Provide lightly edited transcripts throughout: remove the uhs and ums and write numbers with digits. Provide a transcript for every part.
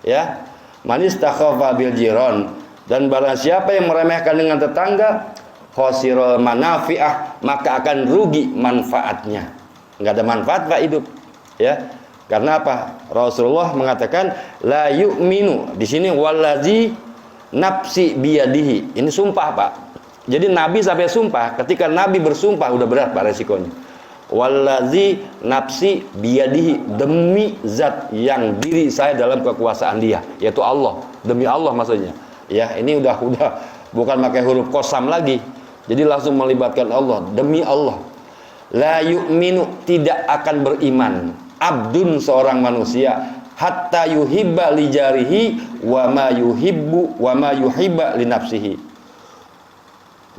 Ya, man istakhafa bil jiran, dan barang siapa yang meremehkan dengan tetangga, khosiral manafi'ah, maka akan rugi manfaatnya. Enggak ada manfaat Pak hidup. Ya. Karena apa? Rasulullah mengatakan la yu'minu. Di sini wallazi nafsi biyadihi. Ini sumpah, Pak. Jadi Nabi sampai sumpah, ketika Nabi bersumpah udah berat Pak resikonya. Wallazi nafsi biyadihi, demi zat yang diri saya dalam kekuasaan Dia, yaitu Allah. Demi Allah maksudnya. Ya, ini udah bukan pakai huruf qasam lagi. Jadi langsung melibatkan Allah, demi Allah. La yu'minu, tidak akan beriman abdun, seorang manusia, hatta yuhibba li jarihi wa ma yuhibba li nafsihi.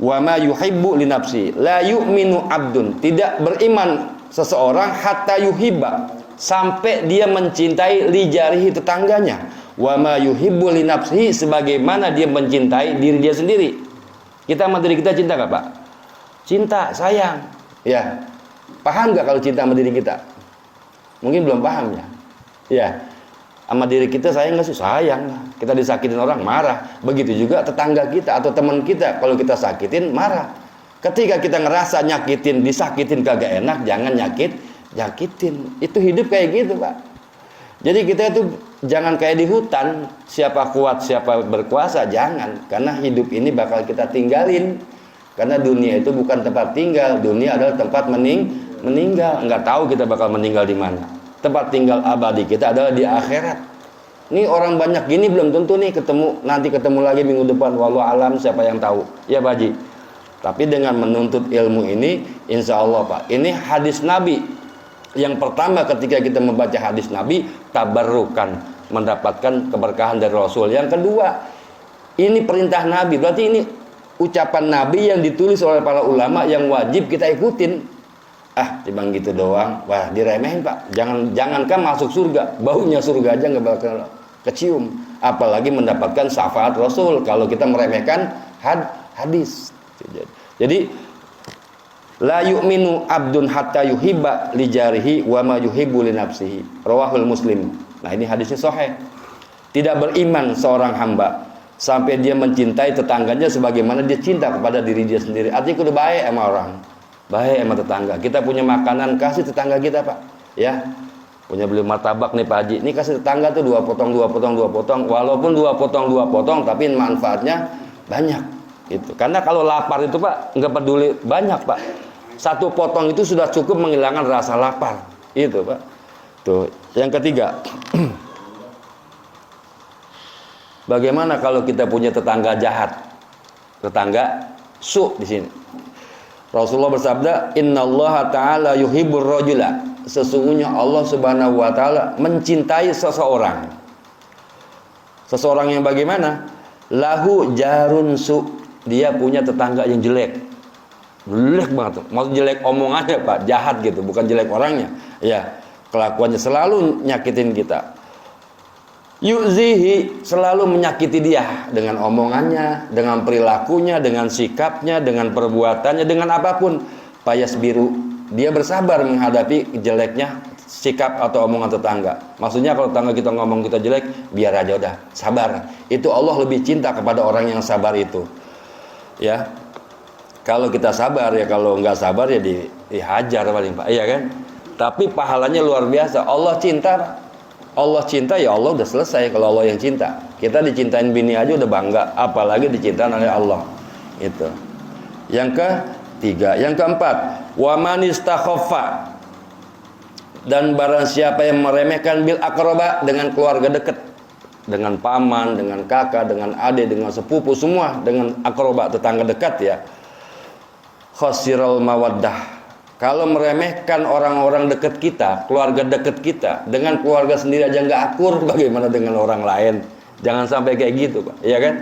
Wa ma yuhibbu li nafsihi. La yu'minu abdun, tidak beriman seseorang hatta yuhibba, sampai dia mencintai li jarihi, tetangganya, wa ma yuhibbu li nafsihi, sebagaimana dia mencintai diri dia sendiri. Kita sama diri kita cinta enggak, Pak? Cinta, sayang. Ya. Paham enggak kalau cinta sama diri kita? Mungkin belum paham ya. Ya. Sama diri kita sayang enggak sih? Sayang. Kita disakitin orang marah. Begitu juga tetangga kita atau teman kita, kalau kita sakitin marah. Ketika kita ngerasa nyakitin, disakitin kagak enak, jangan nyakitin. Itu hidup kayak gitu, Pak. Jadi kita itu jangan kayak di hutan, siapa kuat, siapa berkuasa, jangan. Karena hidup ini bakal kita tinggalin. Karena dunia itu bukan tempat tinggal, dunia adalah tempat meninggal. Enggak tahu kita bakal meninggal di mana. Tempat tinggal abadi kita adalah di akhirat. Ini orang banyak gini belum tentu nih nanti ketemu lagi minggu depan. Wallahu alam, siapa yang tahu. Ya Pak Haji. Tapi dengan menuntut ilmu ini, insya Allah Pak, ini hadis Nabi. Yang pertama ketika kita membaca hadis Nabi, tabarrukan, mendapatkan keberkahan dari Rasul. Yang kedua, ini perintah Nabi. Berarti ini ucapan Nabi yang ditulis oleh para ulama yang wajib kita ikutin. Timbang gitu doang, wah diremehin Pak. Jangankan masuk surga, baunya surga aja nggak bakal kecium. Apalagi mendapatkan syafaat Rasul kalau kita meremehkan hadis. Jadi la yu'minu abdun hatta yuhibba li jarihi wa ma yuhibbu li nafsihi. Rawahul Muslim. Nah, ini hadisnya sahih. Tidak beriman seorang hamba sampai dia mencintai tetangganya sebagaimana dia cinta kepada diri dia sendiri. Artinya kudu baik sama orang, baik sama tetangga. Kita punya makanan, kasih tetangga kita Pak. Ya, punya beli martabak nih Pak Haji, ini kasih tetangga tuh 2 potong. Walaupun 2 potong, tapi manfaatnya banyak. Itu. Karena kalau lapar itu Pak, nggak peduli banyak Pak. 1 potong itu sudah cukup menghilangkan rasa lapar. Itu Pak. Tuh, yang ketiga. Bagaimana kalau kita punya tetangga jahat? Tetangga su di sini. Rasulullah bersabda, "Innallaha ta'ala yuhibbur rajula." Sesungguhnya Allah Subhanahu wa taala mencintai seseorang. Seseorang yang bagaimana? Lahu jarun su. Dia punya tetangga yang jelek. Jelek banget. Maksud jelek omongannya Pak, jahat gitu, bukan jelek orangnya. Ya, kelakuannya selalu nyakitin kita. Yu'zihi, selalu menyakiti dia dengan omongannya, dengan perilakunya, dengan sikapnya, dengan perbuatannya, dengan apapun. Payas biru, dia bersabar menghadapi jeleknya sikap atau omongan tetangga. Maksudnya kalau tetangga kita ngomong kita jelek, biar aja udah, sabar. Itu Allah lebih cinta kepada orang yang sabar itu. Ya. Kalau kita sabar ya, kalau nggak sabar ya dihajar paling Pak. Iya kan? Tapi pahalanya luar biasa. Allah cinta Pak. Allah cinta ya Allah udah selesai kalau Allah yang cinta. Kita dicintain bini aja udah bangga, apalagi dicintain oleh Allah. Itu. Yang ketiga, yang keempat, wa man istakhaffa, dan barang siapa yang meremehkan bil aqraba, dengan keluarga dekat, dengan paman, dengan kakak, dengan adik, dengan sepupu, semua dengan aqraba, tetangga dekat ya. Khasiral mawaddah. Kalau meremehkan orang-orang dekat kita, keluarga dekat kita, dengan keluarga sendiri aja nggak akur, bagaimana dengan orang lain? Jangan sampai kayak gitu, Pak. Iya kan?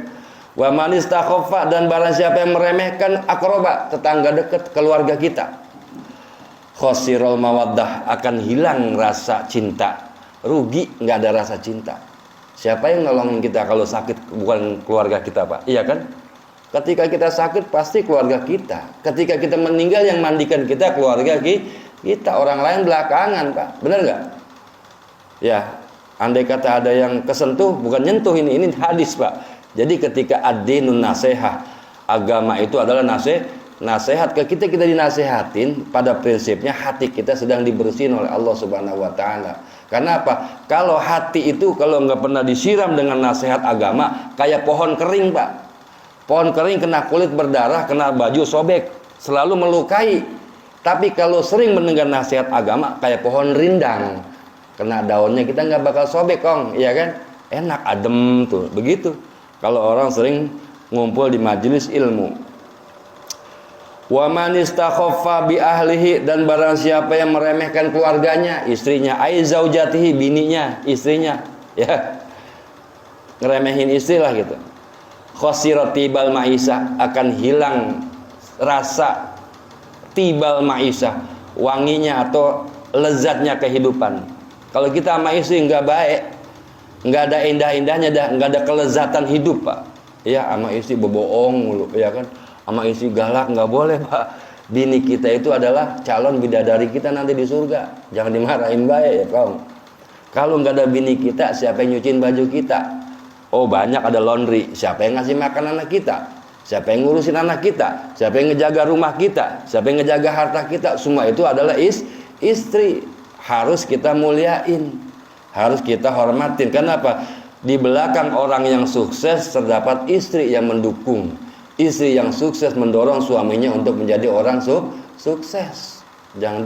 Wa man istakhaffa, dan barang siapa yang meremehkan aqraba, tetangga dekat, keluarga kita. Khasiral mawaddah, akan hilang rasa cinta. Rugi, nggak ada rasa cinta. Siapa yang nolongin kita kalau sakit? Bukan keluarga kita, Pak. Iya kan? Ketika kita sakit pasti keluarga kita. Ketika kita meninggal yang mandikan kita keluarga kita. Orang lain belakangan Pak. Benar nggak? Ya. Andai kata ada yang kesentuh, bukan nyentuh, ini hadis, Pak. Jadi ketika ad-dinun nasihah, agama itu adalah nasihat ke kita dinasehatin, pada prinsipnya hati kita sedang dibersihin oleh Allah Subhanahu wa taala. Karena apa? Kalau hati itu kalau nggak pernah disiram dengan nasihat agama, kayak pohon kering, Pak. Pohon kering kena kulit berdarah, kena baju sobek, selalu melukai. Tapi kalau sering mendengar nasihat agama, kayak pohon rindang, kena daunnya kita nggak bakal sobek, Kong, iya kan? Enak, adem tuh, begitu. Kalau orang sering ngumpul di majelis ilmu. Wa man istakhaffa bi ahlihi, dan barang siapa yang meremehkan keluarganya, istrinya, ai zaujatihi, bininya, istrinya, ya. Ngeremehin istri lah gitu. Khosira tibal maisah, akan hilang rasa tibal maisah, wanginya atau lezatnya kehidupan. Kalau kita sama istri nggak baik, nggak ada indah-indahnya, nggak ada kelezatan hidup, Pak. Ya, sama istri berbohong mulu, ya kan? Sama istri galak, nggak boleh, Pak. Bini kita itu adalah calon bidadari kita nanti di surga. Jangan dimarahin baik ya, kaum. Kalau nggak ada bini kita, siapa yang nyuciin baju kita? Oh, banyak, ada laundry. Siapa yang ngasih makan anak kita? Siapa yang ngurusin anak kita? Siapa yang ngejaga rumah kita? Siapa yang ngejaga harta kita? Semua itu adalah istri. Harus kita muliain, harus kita hormatin. Kenapa? Di belakang orang yang sukses terdapat istri yang mendukung. Istri yang sukses mendorong suaminya untuk menjadi orang sukses. Jangan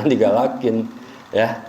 digalakin, ya.